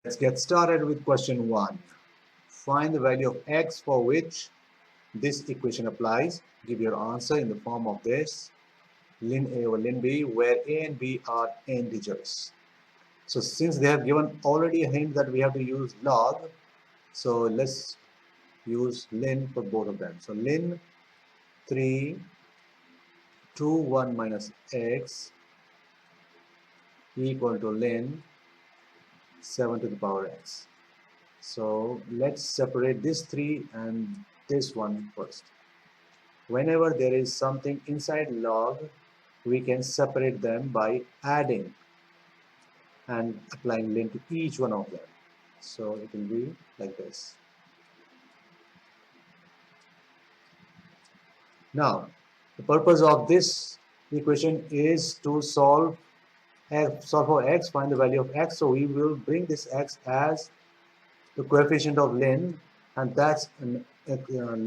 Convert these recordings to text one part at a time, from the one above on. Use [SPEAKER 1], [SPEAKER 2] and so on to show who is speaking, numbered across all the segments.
[SPEAKER 1] Let's get started with question 1. Find the value of x for which this equation applies. Give your answer in the form of this ln A over ln B, where A and B are integers. So since they have given already a hint that we have to use log, so let's use ln for both of them. So ln 3 2 1 minus x equal to ln 7 to the power x. So let's separate this 3 and this one first. Whenever there is something inside log, we can separate them by adding and applying ln to each one of them. So it will be like this. Now, the purpose of this equation is to solve for x, find the value of x. So we will bring this x as the coefficient of ln, and that's a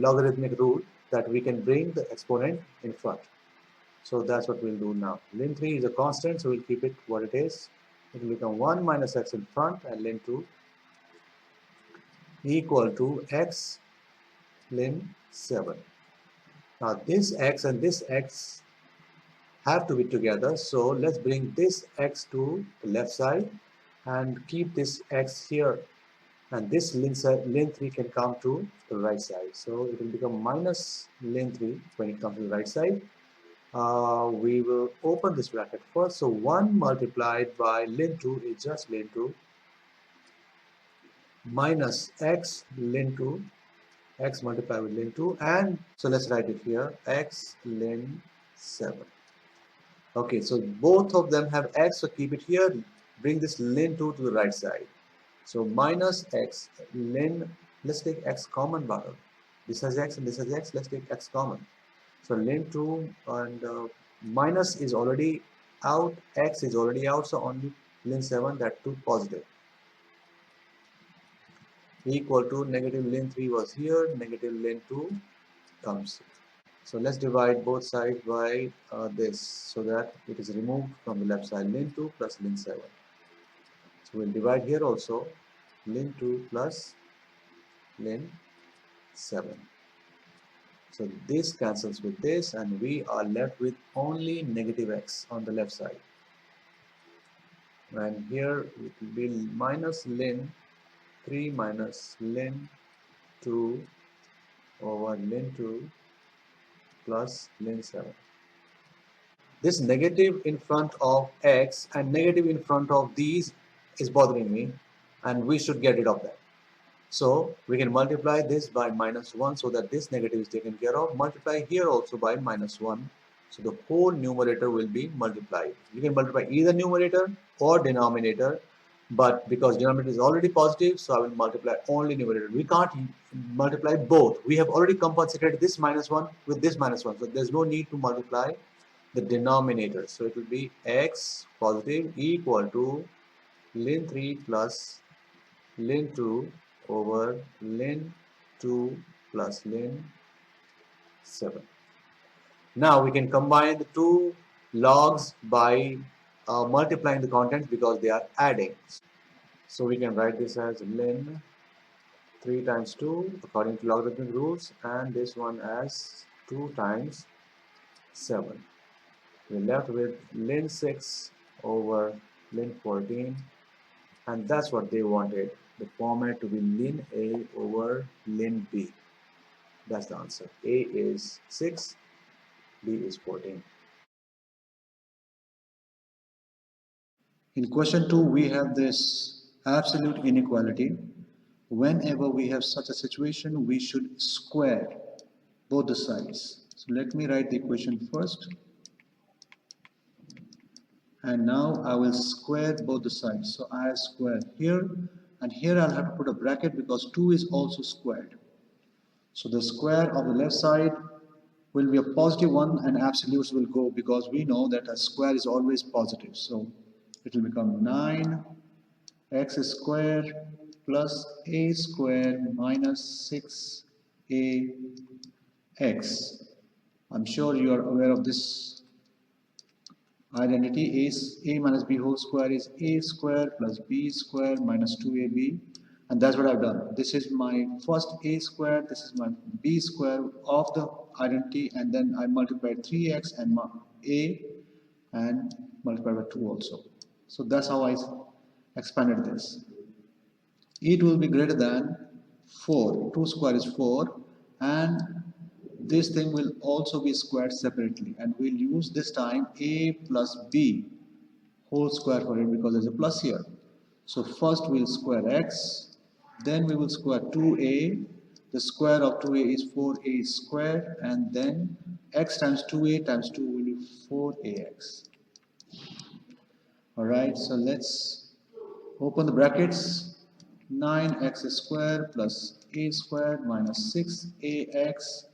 [SPEAKER 1] logarithmic rule that we can bring the exponent in front. So that's what we'll do now. Ln 3 is a constant, so we'll keep it what it is. It will become 1 minus x in front, and ln 2 equal to x ln 7. Now this x and this x have to be together, so let's bring this x to the left side and keep this x here, and this ln 3 can come to the right side, so it will become minus ln 3 when it comes to the right side. We will open this bracket first, so 1 multiplied by ln 2 is just ln 2 minus x ln 2, x multiplied with ln 2, and so let's write it here, x ln 7. Okay, so both of them have x, so keep it here, bring this ln 2 to the right side. So minus x ln, let's take x common, bottom. This has x and this has x, let's take x common. So ln 2 and minus is already out, x is already out, so only ln 7, that too positive. Equal to negative ln 3 was here, negative ln 2 comes here. So let's divide both sides by this, so that it is removed from the left side, ln 2 plus ln 7. So we'll divide here also, ln 2 plus ln 7. So this cancels with this, and we are left with only negative x on the left side. And here it will be minus ln 3 minus ln 2 over ln 2 plus ln 7. This negative in front of x and negative in front of these is bothering me, and we should get rid of that. So we can multiply this by minus 1 so that this negative is taken care of. Multiply here also by minus 1. So the whole numerator will be multiplied. You can multiply either numerator or denominator, but because denominator is already positive, so I will multiply only numerator. We can't multiply both. We have already compensated this minus 1 with this minus 1. So there's no need to multiply the denominator. So it will be x positive equal to ln 3 plus ln 2 over ln 2 plus ln 7. Now we can combine the two logs by multiplying the contents because they are adding. So we can write this as ln 3 times 2 according to logarithmic rules, and this one as 2 times 7. We're left with ln 6 over ln 14, and that's what they wanted, the format to be ln A over ln B. That's the answer. A is 6, B is 14. In question 2, we have this absolute inequality. Whenever we have such a situation, we should square both the sides. So let me write the equation first. And now I will square both the sides. So I square here, and here I'll have to put a bracket because 2 is also squared. So the square of the left side will be a positive one, and absolutes will go because we know that a square is always positive. So it will become 9x squared plus a squared minus 6ax. I'm sure you are aware of this
[SPEAKER 2] identity a minus b whole square is a square plus b square minus 2ab, and that's what I've done. This is my first a square, this is my b square of the identity, and then I multiplied 3x and my a and multiplied by 2 also. So that's how I expanded this. It will be greater than 4. 2 square is 4, and this thing will also be squared separately, and we'll use this time a plus b whole square for it because there's a plus here. So first we'll square x, then we will square 2a. The square of 2a is 4a squared, and then x times 2a times 2 will be 4ax. Alright, so let's open the brackets. 9x squared plus a squared minus 6ax,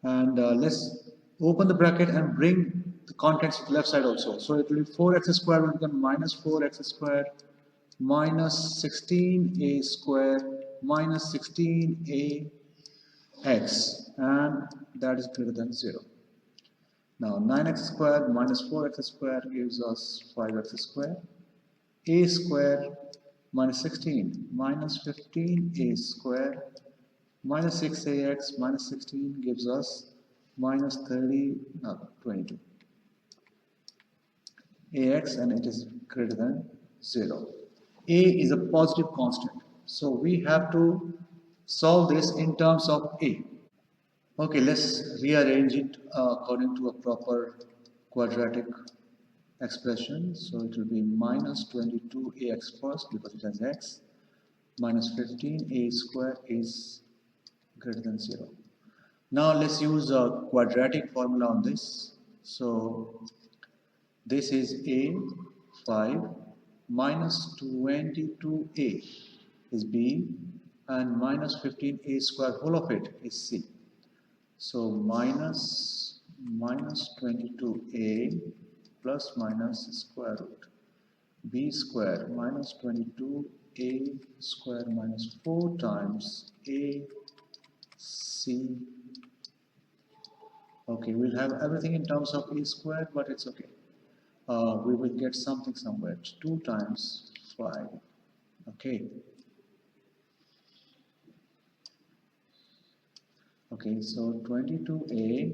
[SPEAKER 2] and let's open the bracket and bring the contents to the left side also. So it will be 4x squared will become minus 4x squared minus 16a squared minus 16ax, and that is greater than 0. Now 9x squared minus 4x squared gives us 5x squared. A squared minus 16 minus 15a squared minus 6ax minus 16 gives us minus 22 ax, and it is greater than 0. A is a positive constant, so we have to solve this in terms of a. Okay, let's rearrange it according to a proper quadratic expression. So it will be minus 22ax first because it has x, minus 15a square is greater than 0. Now let's use a quadratic formula on this. So this is a 5 minus 22a is b, and minus 15a square whole of it is c. So minus 22a plus minus square root b square minus 22a square minus 4 times a c. Okay, we'll have everything in terms of a squared, but it's okay. We will get something somewhere. 2 times 5. Okay. Okay, so 22a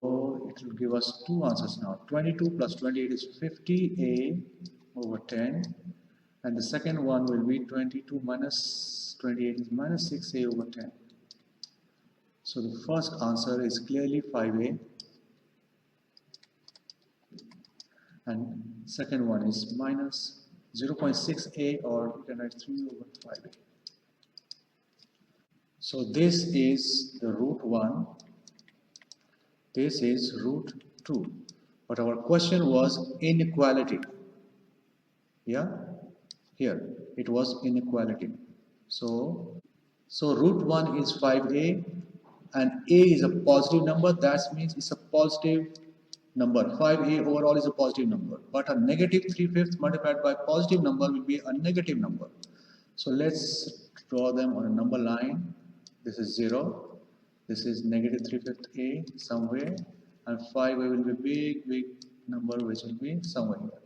[SPEAKER 2] so it will give us two answers now. 22 plus 28 is 50a over 10, and the second one will be 22 minus 28 is minus 6a over 10. So the first answer is clearly 5a, and second one is minus 0.6a, or you can write 3 over 5a. So this is the root 1, this is root 2, but our question was inequality. Yeah, here it was inequality. So root 1 is 5a, and a is a positive number, that means it's a positive number. 5a overall is a positive number, but a negative 3/5 multiplied by positive number will be a negative number. So let's draw them on a number line. This is 0, this is negative 3/5 a somewhere, and 5a will be big number which will be somewhere here.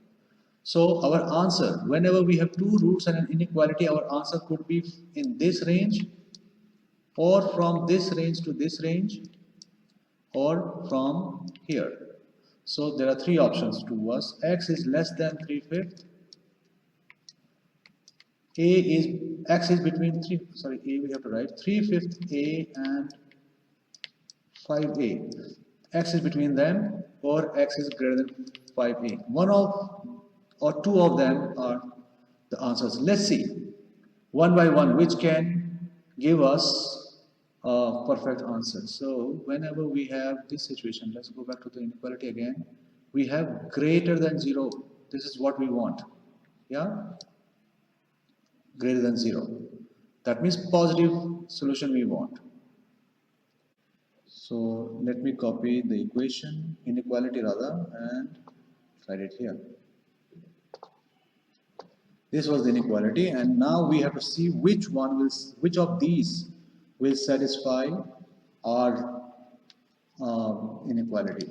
[SPEAKER 2] So our answer, whenever we have two roots and an inequality, our answer could be in this range, or from this range to this range, or from here. So there are three options to us. X is less than 3/5. X is between 3, sorry, A we have to write 3/5 A and 5A. X is between them, or X is greater than 5A. One of or two of them are the answers. Let's see one by one which can give us a perfect answer. So whenever we have this situation, let's go back to the inequality again. We have greater than 0. This is what we want. Yeah, greater than 0. That means positive solution we want. So let me copy the equation, inequality rather, and write it here. This was the inequality, and now we have to see which of these will satisfy our inequality.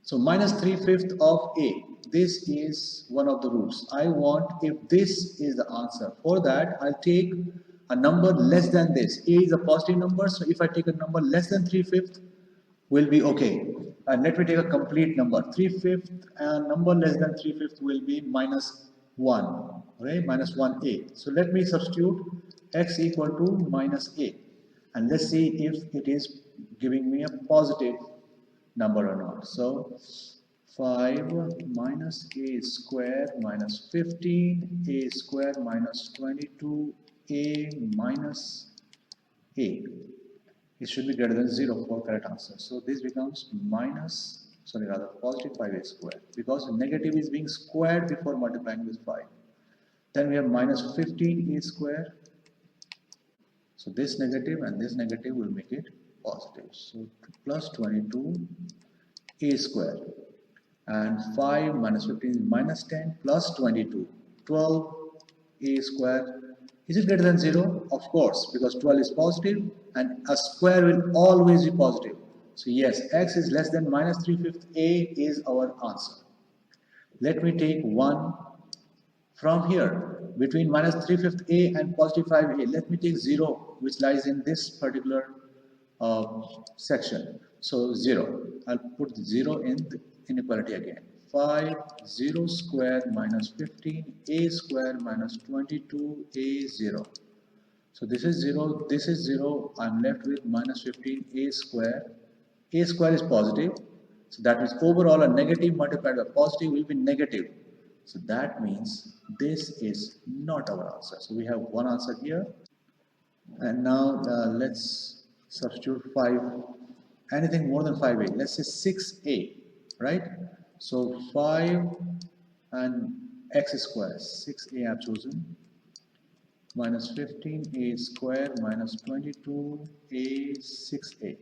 [SPEAKER 2] So minus 3/5 of A. This is one of the roots. I want if this is the answer. For that, I'll take a number less than this. A is a positive number, so if I take a number less than 3/5, will be okay. And let me take a complete number. 3/5 and number less than 3/5 will be minus 1. Okay, minus 1a. So let me substitute x equal to minus a. And let's see if it is giving me a positive number or not. So 5 minus a square minus 15 a square minus 22 a minus a. It should be greater than 0 for correct answer. So this becomes positive 5a square, because negative is being squared before multiplying with 5. Then we have minus 15a square. So this negative and this negative will make it positive. So plus 22a square. And 5 minus 15 is minus 10 plus 22. 12a square. Is it greater than 0? Of course, because 12 is positive and a square will always be positive. So yes, x is less than minus 3/5. A is our answer. Let me take 1 from here. Between minus 3/5 A and positive 5A, let me take 0, which lies in this particular section. So 0. I'll put 0 in the inequality again. 5 0 square minus 15 a square minus 22 a 0. So this is 0, this is 0. I'm left with minus 15 a square. A square is positive. So that means overall a negative multiplied by positive will be negative. So that means this is not our answer. So we have one answer here. And now let's substitute 5, anything more than 5a. Let's say 6a, right? So 5 and x square, 6a I've chosen, minus 15a square minus 22a 6a.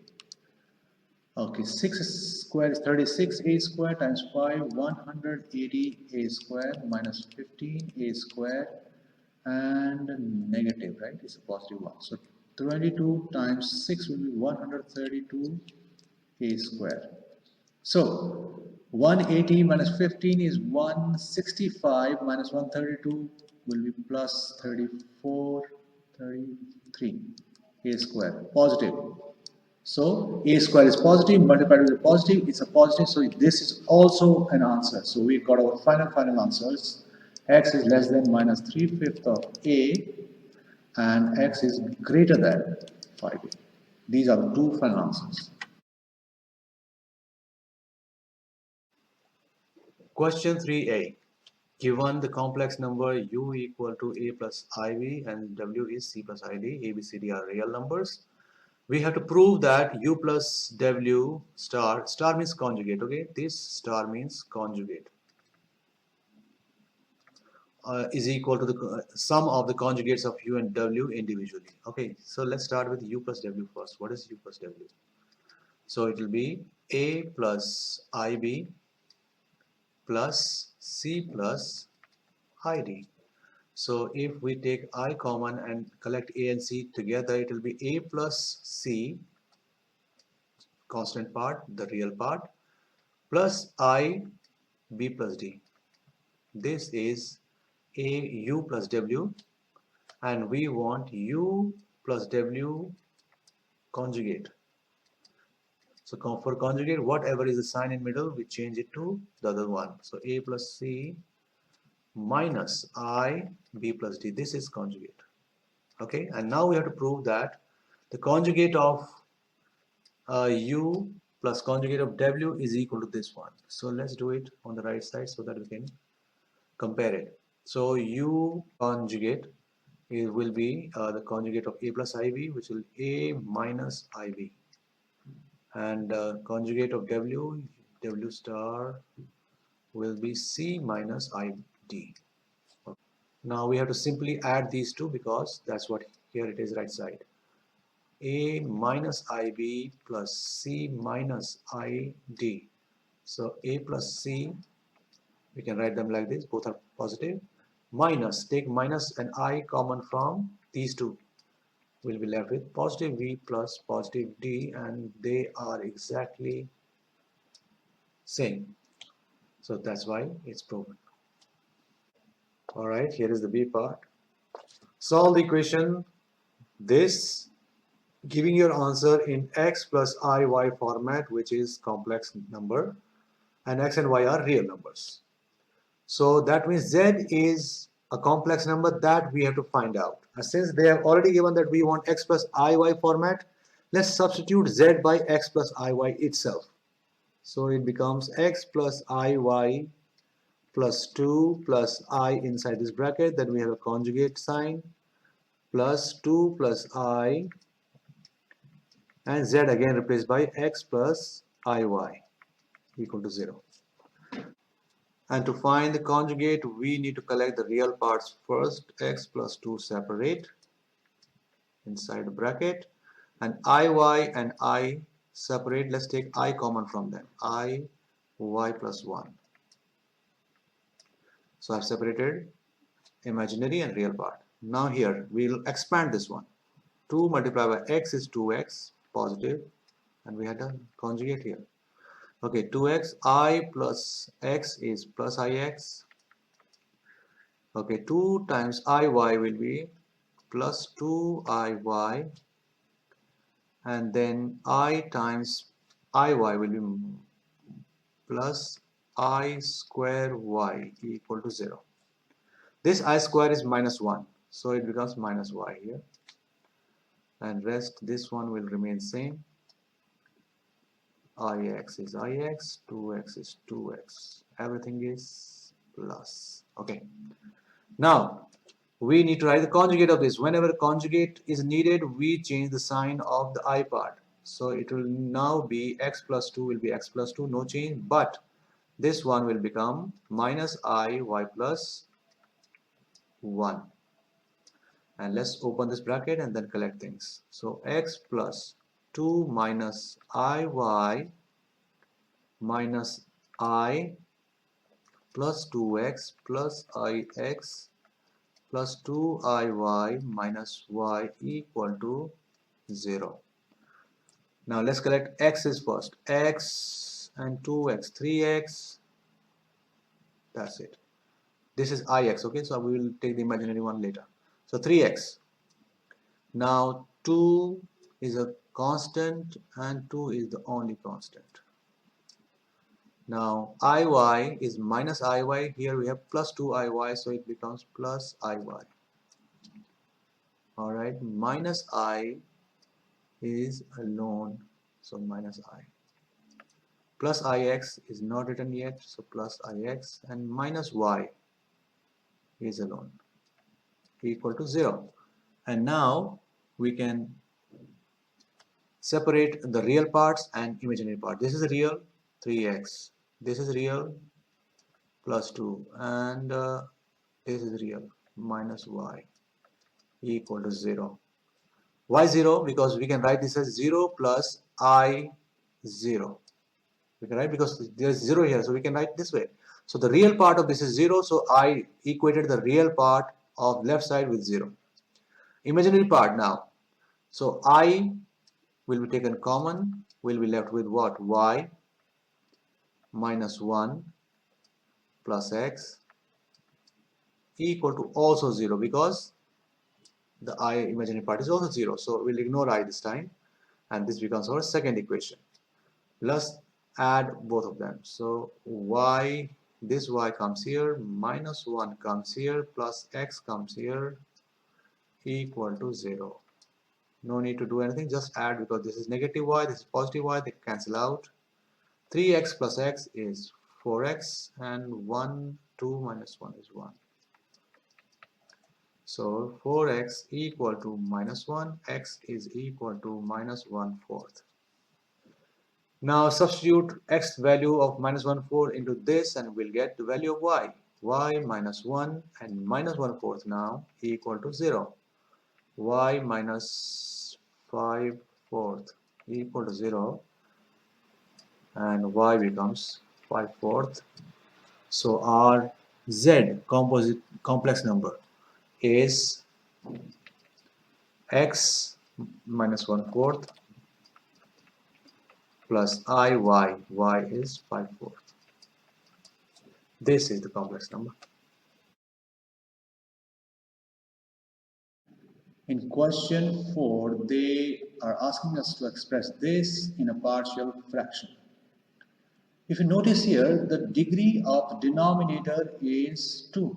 [SPEAKER 2] Okay, 6 square is 36a square times 5, 180a square minus 15a square and negative, right? It's a positive one. So 22 times 6 will be 132a square. So 180 minus 15 is 165 minus 132 will be plus 34, 33 a square, positive. So a square is positive, multiplied with a positive, it's a positive, so this is also an answer. So we've got our final answers. X is less than minus 3/5 of a and x is greater than 5a. These are the two final answers.
[SPEAKER 1] Question 3a. Given the complex number u equal to a plus iv and w is c plus id, a, b, c, d are real numbers, we have to prove that u plus w star, star means conjugate, okay? This star means conjugate, is equal to the sum of the conjugates of u and w individually. Okay, so let's start with u plus w first. What is u plus w? So it will be a plus ib plus c plus id. So if we take I common and collect a and c together, it will be a plus c, constant part, the real part, plus I b plus d. This is a u plus w, and we want u plus w conjugate. So for conjugate, whatever is the sign in middle, we change it to the other one. So a plus c minus I b plus d. This is conjugate. Okay, and now we have to prove that the conjugate of u plus conjugate of w is equal to this one. So let's do it on the right side so that we can compare it. So u conjugate will be the conjugate of a plus iv, which will a minus iv, and conjugate of w star will be c minus id. Now we have to simply add these two because that's what here it is, right side. A minus ib plus c minus id. So a plus c, we can write them like this, both are positive, minus, take minus and I common from these two. We'll be left with positive v plus positive d, and they are exactly same. So that's why it's proven. Alright, here is the b part. Solve the equation, this, giving your answer in x plus iy format, which is complex number, and x and y are real numbers. So that means z is a complex number that we have to find out. And since they have already given that we want x plus iy format, let's substitute z by x plus iy itself. So it becomes x plus iy plus 2 plus I inside this bracket, then we have a conjugate sign, plus 2 plus I, and z again replaced by x plus iy equal to 0. And to find the conjugate, we need to collect the real parts first. X plus 2 separate inside the bracket, and iy and I separate. Let's take I common from them. I y plus 1. So I've separated imaginary and real part. Now here we'll expand this one. 2 multiplied by x is 2x positive, and we had a conjugate here. Okay, 2x, I plus x is plus ix. Okay, 2 times iy will be plus 2iy, and then I times iy will be plus I square y equal to 0. This I square is minus 1, so it becomes minus y here, and rest this one will remain same. Ix is ix, 2x is 2x, everything is plus. Okay, now we need to write the conjugate of this. Whenever conjugate is needed, we change the sign of the I part. So it will now be x plus 2 will be x plus 2, no change, but this one will become minus I y plus 1. And let's open this bracket and then collect things. So x plus 2 minus iy minus I plus 2x plus ix plus 2iy minus y equal to 0. Now let's collect x's first. X and 2x, 3x, that's it. This is ix, okay, so we will take the imaginary one later. So 3x. Now 2 is a constant and 2 is the only constant. Now iy is minus iy, here we have plus 2iy, so it becomes plus iy. Alright, minus I is alone, so minus I. Plus ix is not written yet, so plus ix, and minus y is alone, equal to 0. And now we can separate the real parts and imaginary part. This is real, 3x. This is real, plus 2. And this is real, minus y, equal to 0. Why 0? Because we can write this as 0 plus I 0. We can write, because there is 0 here, so we can write this way. So the real part of this is 0, so I equated the real part of left side with 0. Imaginary part now. So I will be taken common, will be left with what? Y minus 1 plus x equal to also 0, because the I imaginary part is also 0. So we'll ignore I this time, and this becomes our second equation. Let's add both of them. So y, this y comes here, minus 1 comes here, plus x comes here, equal to 0. No need to do anything, just add, because this is negative y, this is positive y, they cancel out. 3x plus x is 4x, and 1, 2 minus 1 is 1. So 4x equal to minus 1, x is equal to minus 1/4. Now substitute x value of minus 1/4 into this, and we'll get the value of y. Y minus 1 and minus 1/4 now equal to 0. Y minus 5/4 equal to 0, and y becomes 5/4. So our Z composite complex number is x minus 1/4 plus y is 5/4. This is the complex number.
[SPEAKER 2] In question 4, they are asking us to express this in a partial fraction. If you notice here, the degree of the denominator is 2,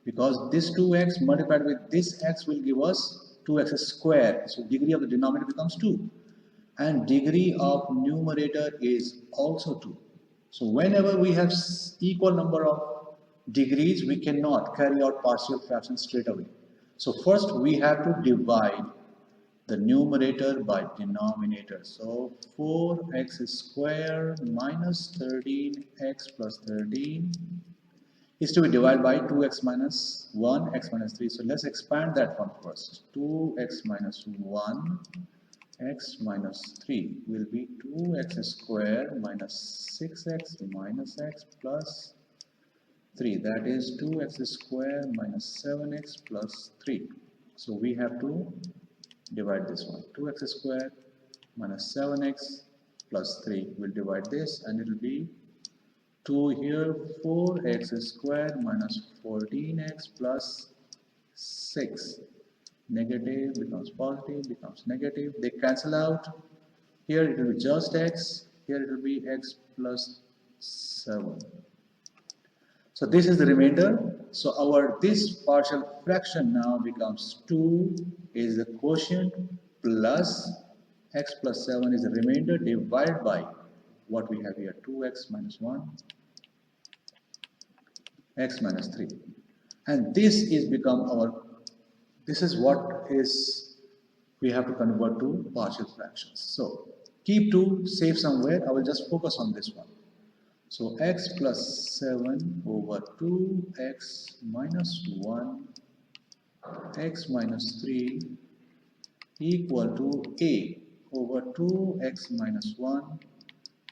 [SPEAKER 2] because this 2x multiplied with this x will give us 2x square. So degree of the denominator becomes 2, and degree of numerator is also 2. So whenever we have equal number of degrees, we cannot carry out partial fractions straight away. So first we have to divide the numerator by denominator. So 4x square minus 13x plus 13 is to be divided by 2x minus 1, x minus 3. So let's expand that one first. 2x minus 1, x minus 3 will be 2x square minus 6x minus x plus 3. That is 2x square minus 7x plus 3. So we have to divide this one. 2x square minus 7x plus 3 will divide this, and it will be 2 here, 4x square minus 14x plus 6. Negative becomes positive, becomes negative. They cancel out. Here it will be just x. Here it will be x plus 7. So this is the remainder. So our this partial fraction now becomes 2 is the quotient plus x plus 7 is the remainder divided by what we have here, 2x minus 1, x minus 3. And this is become our, this is what is we have to convert to partial fractions. So keep 2 safe somewhere. I will just focus on this one. So x plus 7 over 2x minus 1 x minus 3 equal to a over 2x minus 1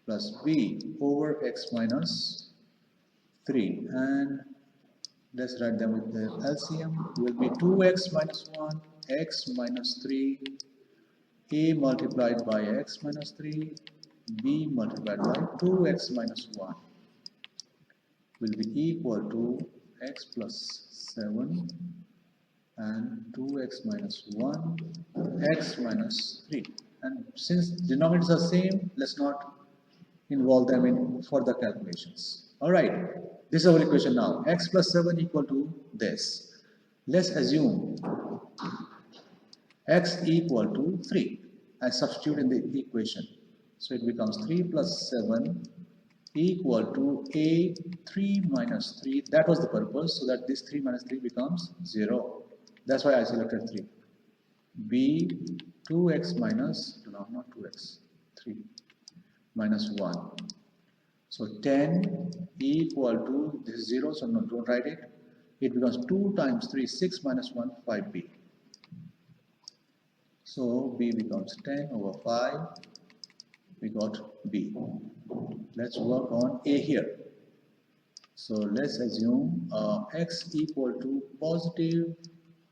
[SPEAKER 2] plus b over x minus 3. And let's write them with the LCM. Will be 2x minus 1 x minus 3 a multiplied by x minus 3 b multiplied by 2x minus 1 will be equal to x plus 7 and 2x minus 1 x minus 3. And since denominators are same, let's not involve them in further calculations. Alright, this is our equation now. X plus 7 equal to this. Let's assume x equal to 3 and substitute in the equation. So it becomes 3 plus 7 equal to a 3 minus 3. That was the purpose, so that this 3 minus 3 becomes 0. That's why I selected 3. b 2x minus, no, not 2x, 3 minus 1. So 10 equal to, this is 0, so no, don't write it. It becomes 2 times 3, 6 minus 1, 5b. So b becomes 10 over 5. We got b. Let's work on a here. So let's assume x equal to positive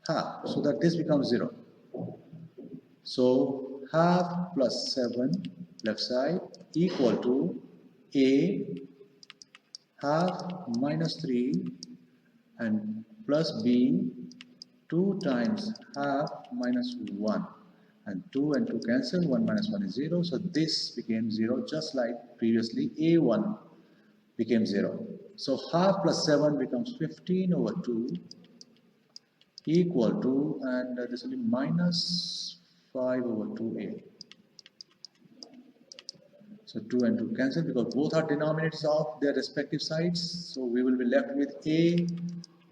[SPEAKER 2] half, so that this becomes 0. So half plus 7 left side equal to a half minus 3 and plus b 2 times half minus 1. And 2 and 2 cancel, 1 minus 1 is 0. So this became 0, just like previously a1 became 0. So half plus 7 becomes 15 over 2 equal to, and this will be minus 5 over 2a. So 2 and 2 cancel because both are denominators of their respective sides. So we will be left with a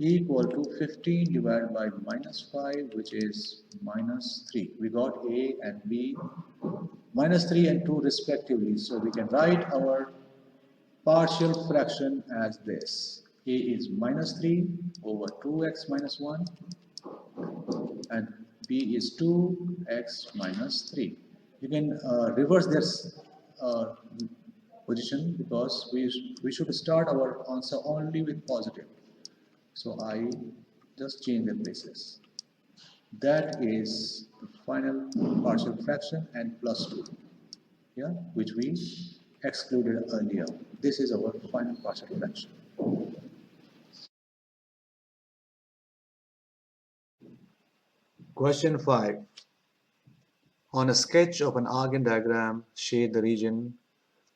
[SPEAKER 2] equal to 15 divided by minus 5, which is minus 3. We got a and b, minus 3 and 2 respectively. So we can write our partial fraction as this. A is minus 3 over 2x minus 1 and b is 2x minus 3. You can reverse this position because we should start our answer only with positive. So I just change the places. That is the final partial fraction and plus 2, yeah, which we excluded earlier. This is our final partial fraction.
[SPEAKER 1] Question 5. On a sketch of an Argand diagram, shade the region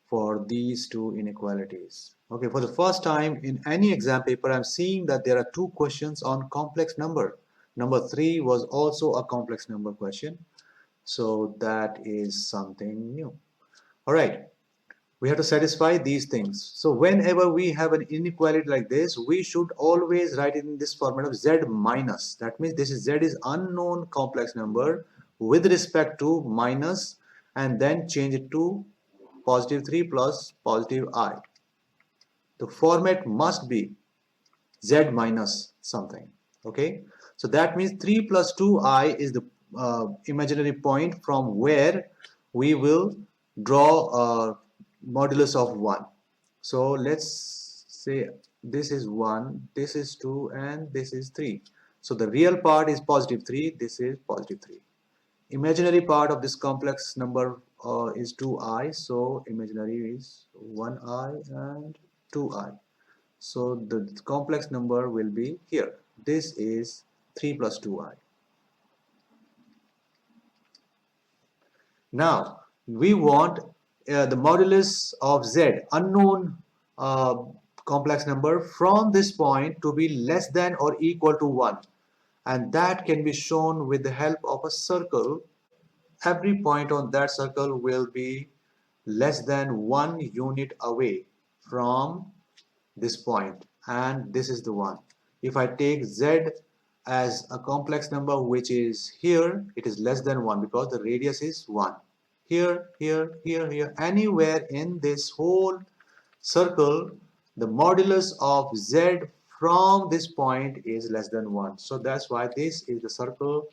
[SPEAKER 1] for these two inequalities. Okay, for the first time in any exam paper, I'm seeing that there are two questions on complex number. Number 3 was also a complex number question. So that is something new. All right, we have to satisfy these things. So whenever we have an inequality like this, we should always write it in this format of z minus. That means this is z is unknown complex number with respect to minus and then change it to positive 3 plus positive I. The format must be z minus something. Okay, so that means 3 plus 2i is the imaginary point from where we will draw a modulus of 1. So let's say this is 1, this is 2, and this is 3. So the real part is positive 3, this is positive 3. Imaginary part of this complex number is 2i, so imaginary is 1i and 2i. So the complex number will be here. This is 3 plus 2i. Now we want the modulus of z, unknown complex number, from this point to be less than or equal to 1. And that can be shown with the help of a circle. Every point on that circle will be less than 1 unit away from this point, and this is the one. If I take z as a complex number which is here, it is less than 1 because the radius is 1. Here, here, here, here, anywhere in this whole circle, the modulus of z from this point is less than 1. So that's why this is the circle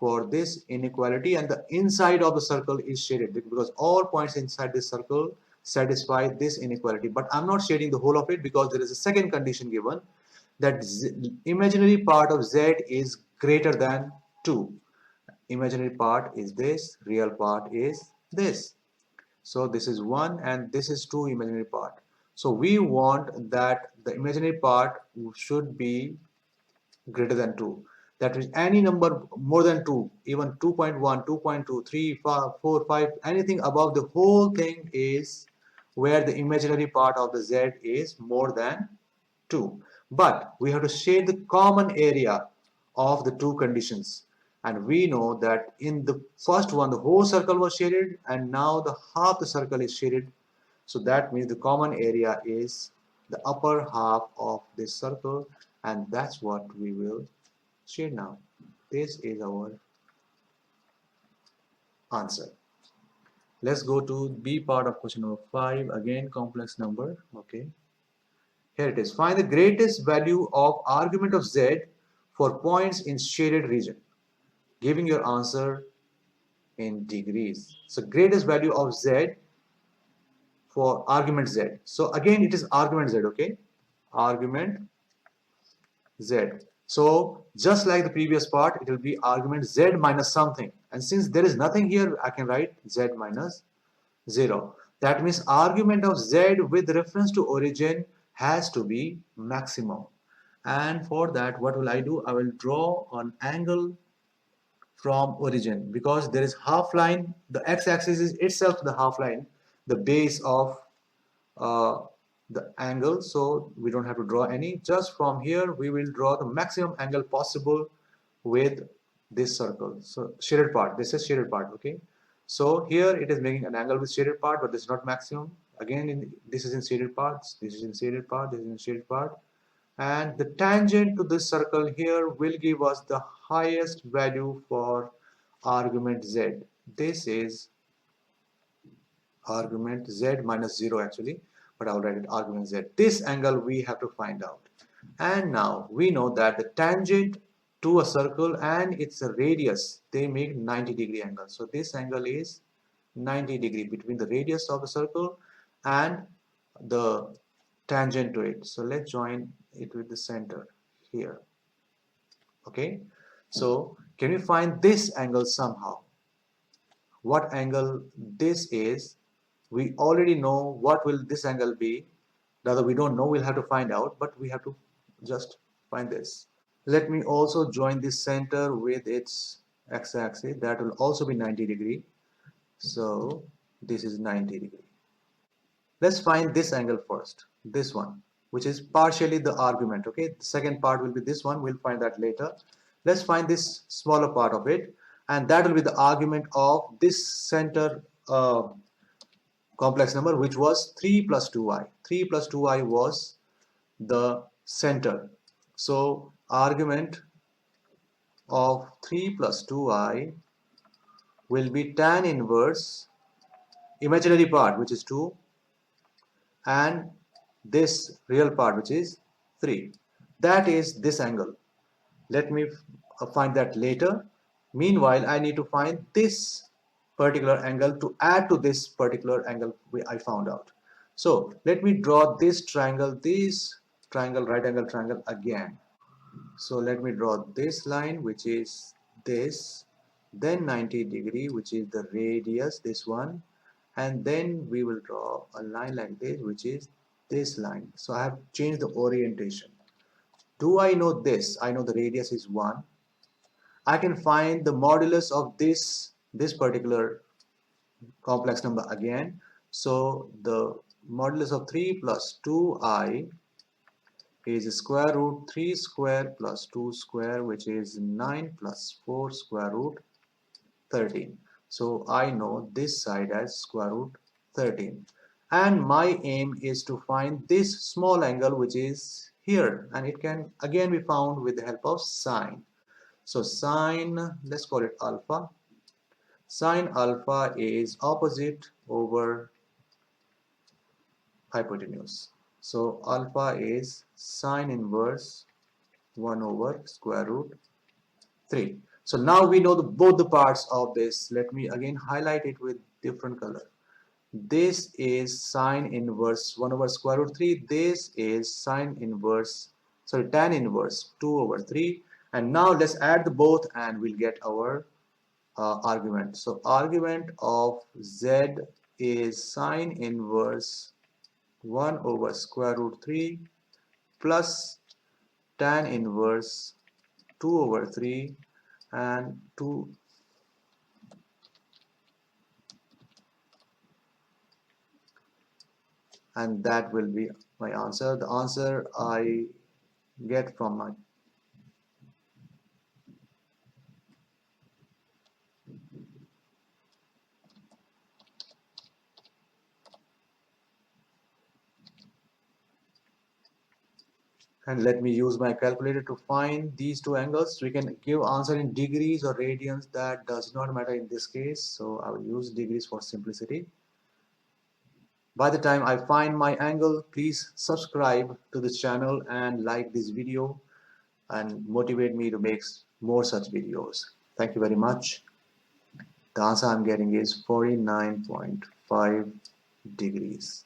[SPEAKER 1] for this inequality, and the inside of the circle is shaded because all points inside this circle satisfy this inequality. But I'm not shading the whole of it because there is a second condition given, that imaginary part of z is greater than 2. Imaginary part is this, real part is this. So this is 1 and this is 2 imaginary part. So we want that the imaginary part should be greater than 2. That is any number more than 2, even 2.1, 2.2, 3, 4, 5, anything above the whole thing is where the imaginary part of the z is more than 2. But we have to shade the common area of the two conditions. And we know that in the first one, the whole circle was shaded, and now the half the circle is shaded. So that means the common area is the upper half of this circle, and that's what we will shade now. This is our answer. Let's go to B part of question number 5. Again, complex number. Okay. Here it is. Find the greatest value of argument of z for points in shaded region, giving your answer in degrees. So greatest value of z for argument z. So again, it is argument z. Okay, argument z. So just like the previous part, it will be argument z minus something. And since there is nothing here, I can write z minus 0. That means argument of z with reference to origin has to be maximum. And for that, what will I do? I will draw an angle from origin because there is half line. The x-axis is itself the half line, the base of uh, the angle. So we don't have to draw any. Just from here, we will draw the maximum angle possible with this circle. So shaded part. This is shaded part. Okay. So here it is making an angle with shaded part, but this is not maximum. Again, this is in shaded parts. This is in shaded part. This is in shaded part. And the tangent to this circle here will give us the highest value for argument z. This is argument z minus 0 actually, but I'll write it argument z. This angle we have to find out. And now we know that the tangent to a circle and its radius, they make 90-degree angle. So this angle is 90 degree between the radius of the circle and the tangent to it. So let's join it with the center here. Okay, so can we find this angle somehow? What angle this is? We already know what will this angle be. Rather, we don't know, we'll have to find out, but we have to just find this. Let me also join this center with its x-axis. That will also be 90 degree. So this is 90 degree. Let's find this angle first, this one, which is partially the argument. Okay, the second part will be this one, we'll find that later. Let's find this smaller part of it, and that will be the argument of this center complex number, which was 3 plus 2i. 3 plus 2i was the center. So argument of 3 plus 2i will be tan inverse imaginary part, which is 2, and this real part, which is 3. That is this angle. Let me find that later. Meanwhile, I need to find this particular angle to add to this particular angle I found out. So let me draw this triangle, right angle triangle again. So let me draw this line, which is this, then 90 degree, which is the radius, this one, and then we will draw a line like this, which is this line. So I have changed the orientation. Do I know this? I know the radius is 1. I can find the modulus of this particular complex number again. So the modulus of 3 plus 2i is square root 3 square plus 2 square, which is 9 plus 4 square root 13. So I know this side as square root 13. And my aim is to find this small angle, which is here, and it can again be found with the help of sine. So sine, let's call it alpha. Sine alpha is opposite over hypotenuse. So alpha is sine inverse 1 over square root 3. So now we know both the parts of this. Let me again highlight it with different color. This is sine inverse 1 over square root 3. This is tan inverse 2 over 3. And now let's add the both and we'll get our argument. So argument of z is sine inverse 1 over square root 3 plus tan inverse 2 over 3 and 2, and that will be my answer. The answer I get from my and let me use my calculator to find these two angles. We can give answer in degrees or radians, that does not matter in this case, so I will use degrees for simplicity. By the time I find my angle, please subscribe to this channel and like this video and motivate me to make more such videos. Thank you very much. The answer I'm getting is 49.5 degrees.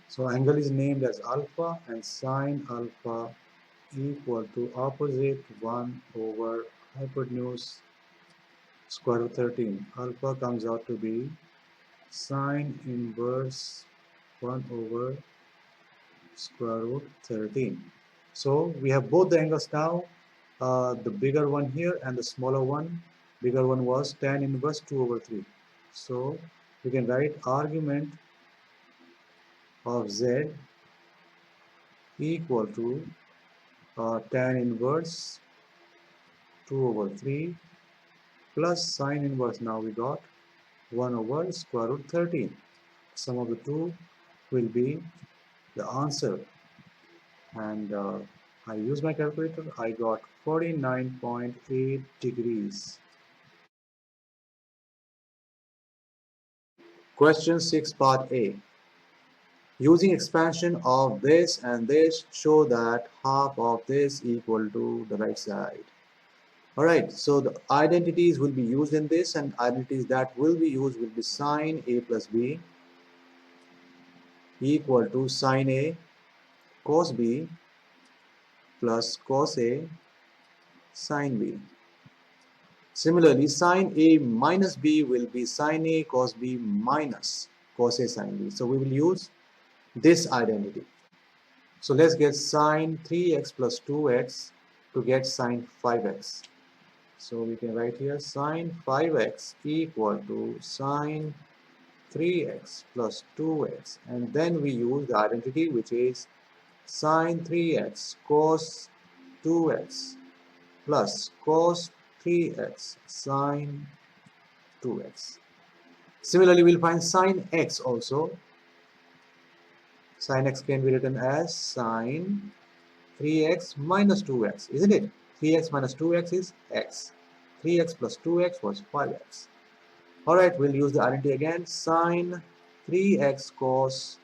[SPEAKER 1] So angle is named as alpha, and sine alpha equal to opposite 1 over hypotenuse square root 13. Alpha comes out to be sine inverse 1 over square root 13. So we have both the angles now, the bigger one here and the smaller one. Bigger one was tan inverse 2 over 3. So we can write argument of z equal to tan inverse 2 over 3 plus sine inverse, now we got 1 over square root 13. Sum of the two will be the answer, and I use my calculator. I got 49.8 degrees. Question 6 part A. Using expansion of this and this, show that half of this equal to the right side. Alright, so the identities will be used in this, and identities that will be used will be sine A plus B equal to sine A cos B plus cos A sine B. Similarly, sine A minus B will be sine A cos B minus cos A sine B. So we will use this identity. So let's get sine 3x plus 2x to get sine 5x. So we can write here sine 5x equal to sine 3x plus 2x, and then we use the identity which is sine 3x cos 2x plus cos 3x sine 2x. Similarly, we'll find sine x also. Sine x can be written as sine 3x minus 2x, isn't it? 3x minus 2x is x. 3x plus 2x was 5x. Alright, we'll use the identity again. Sine 3x cos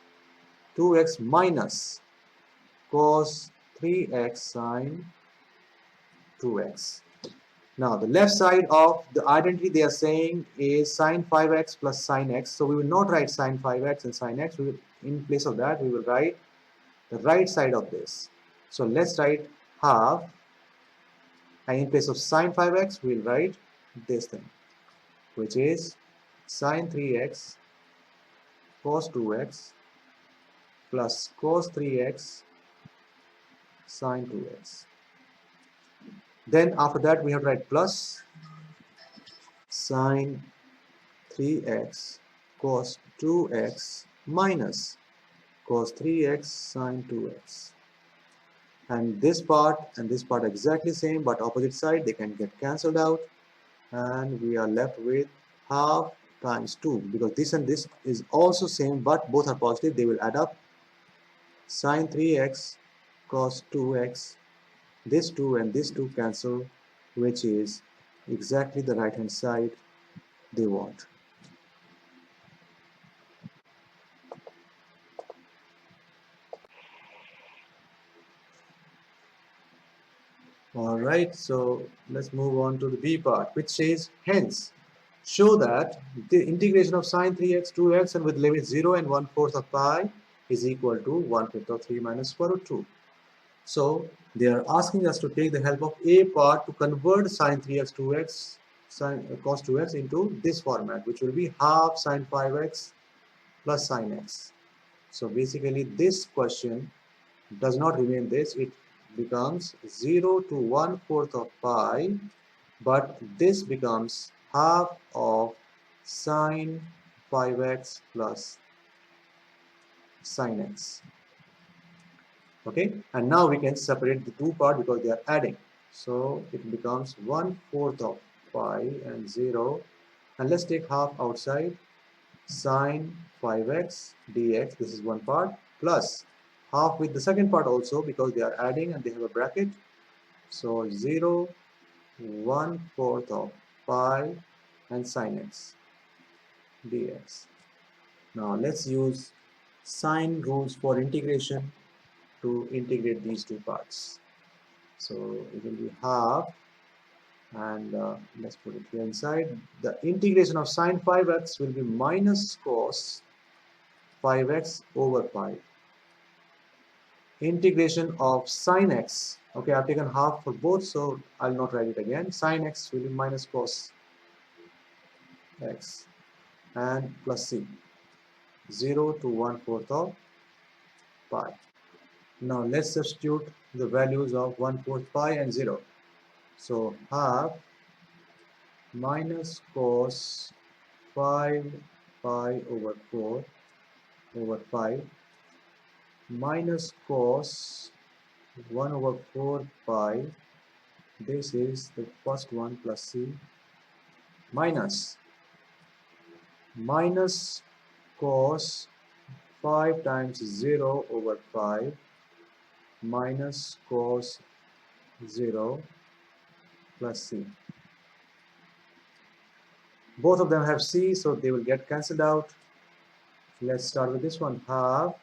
[SPEAKER 1] 2x minus cos 3x sine 2x. Now, the left side of the identity they are saying is sine 5x plus sine x. So we will not write sine 5x and sine x. We will, in place of that, we will write the right side of this. So let's write half, and in place of sine 5x, we will write this thing, which is sine 3x cos 2x plus cos 3x sine 2x. Then after that, we have to write plus sine 3x cos 2x minus cos 3x sine 2x. And this part and this part exactly same, but opposite side, they can get cancelled out, and we are left with half times 2, because this and this is also same, but both are positive, they will add up. Sine 3x cos 2x, this 2 and this 2 cancel, which is exactly the right hand side they want. Alright, so let's move on to the B part, which says hence show that the integration of sine 3x 2x and with limits 0 and 1/4 of pi is equal to 1/5 of 3 minus square root 2. So they are asking us to take the help of A part to convert sine 3x 2x cos 2x into this format, which will be half sine 5x plus sine x. So basically this question does not remain this, it becomes 0 to 1/4 of pi, but this becomes half of sine 5x plus sine x. Okay, and now we can separate the two parts because they are adding. So it becomes 1/4 of pi and 0, and let's take half outside. Sine 5x dx, this is one part, plus half with the second part also because they are adding and they have a bracket. So 0, 1/4 of pi and sine x dx. Now let's use sine rules for integration to integrate these two parts. So it will be half, and let's put it here inside. The integration of sine 5x will be minus cos 5x over pi. Integration of sine x, okay, I've taken half for both, so I'll not write it again. Sine x will be minus cos x and plus c, 0 to 1/4 of pi. Now let's substitute the values of 1/4 pi and 0. So half minus cos 5 pi over 4 over 5 minus cos 1 over 4 pi, this is the first one, plus c, minus cos 5 times 0 over 5 minus cos 0 plus c. Both of them have c, so they will get cancelled out. Let's start with this one. Half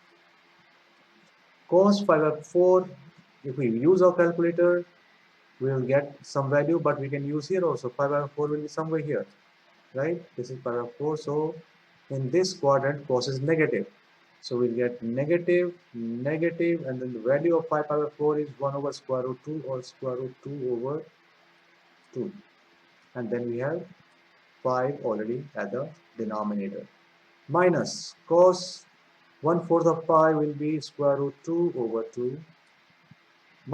[SPEAKER 1] cos 5 over 4, if we use our calculator, we will get some value, but we can use here also. 5 by 4 will be somewhere here, right? This is pi by 4. So in this quadrant, cos is negative. So we'll get negative, negative, and then the value of 5 pi by 4 is 1 over square root 2 or square root 2 over 2. And then we have 5 already at the denominator. Minus cos 1/4 of pi will be square root 2 over 2.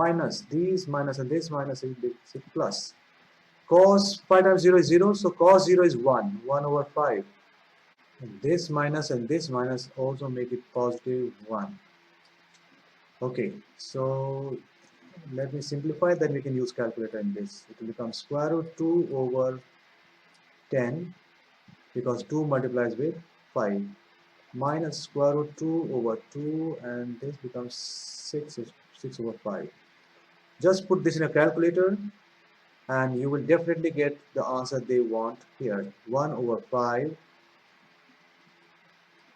[SPEAKER 1] Minus these minus and this minus is plus. Cos pi times 0 is 0, so cos 0 is 1, 1 over 5. And this minus also make it positive 1. Okay, so let me simplify, then we can use calculator in this. It will become square root 2 over 10, because 2 multiplies with 5, minus square root 2 over 2, and this becomes 6 over 5. Just put this in a calculator and you will definitely get the answer they want here. 1 over 5,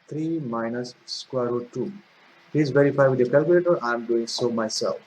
[SPEAKER 1] 3 minus square root 2. Please verify with your calculator. I am doing so myself.